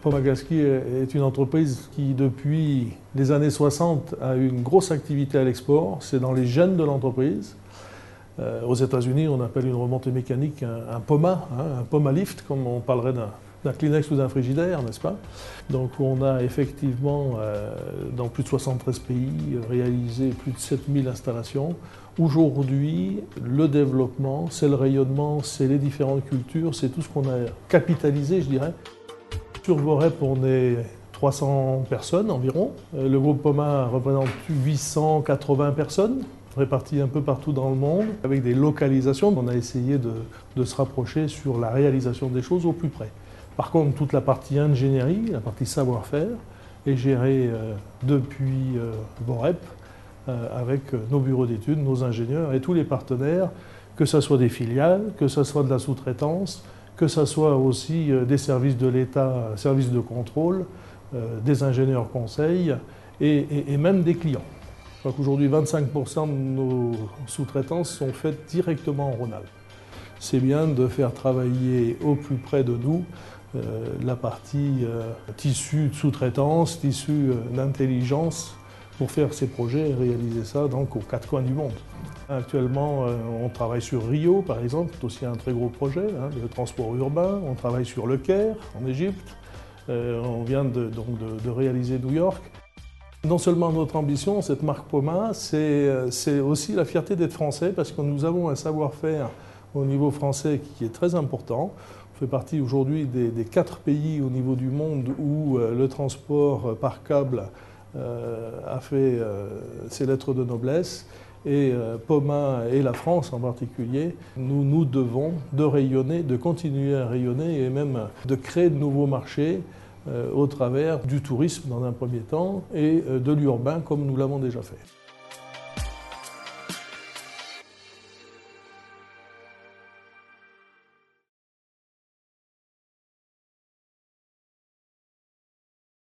Poma Gasquet est une entreprise qui, depuis les années 60, a eu une grosse activité à l'export. C'est dans les gènes de l'entreprise. Aux États-Unis, on appelle une remontée mécanique un POMA, un POMA lift, comme on parlerait d'un Kleenex ou d'un frigidaire, n'est-ce pas? Donc on a effectivement, dans plus de 73 pays, réalisé plus de 7000 installations. Aujourd'hui, le développement, c'est le rayonnement, c'est les différentes cultures, c'est tout ce qu'on a capitalisé, je dirais. Sur Vorep, on est 300 personnes environ. Le groupe POMA représente 880 personnes, réparties un peu partout dans le monde, avec des localisations. On a essayé de se rapprocher sur la réalisation des choses au plus près. Par contre, toute la partie ingénierie, la partie savoir-faire, est gérée depuis Vorep, avec nos bureaux d'études, nos ingénieurs et tous les partenaires, que ce soit des filiales, que ce soit de la sous-traitance, que ce soit aussi des services de l'État, services de contrôle, des ingénieurs conseils et même des clients. Je crois qu'aujourd'hui, 25% de nos sous-traitances sont faites directement en Rhône-Alpes. C'est bien de faire travailler au plus près de nous la partie tissu de sous-traitance, tissu d'intelligence, pour faire ces projets et réaliser ça donc aux quatre coins du monde. Actuellement, on travaille sur Rio, par exemple, c'est aussi un très gros projet de transport urbain. On travaille sur Le Caire, en Égypte. On vient de réaliser New York. Non seulement notre ambition, cette marque POMA, c'est aussi la fierté d'être français, parce que nous avons un savoir-faire au niveau français qui est très important. On fait partie aujourd'hui des 4 pays au niveau du monde où le transport par câble a fait ses lettres de noblesse. Et POMA et la France en particulier, nous devons de rayonner, de continuer à rayonner et même de créer de nouveaux marchés au travers du tourisme dans un premier temps et de l'urbain comme nous l'avons déjà fait.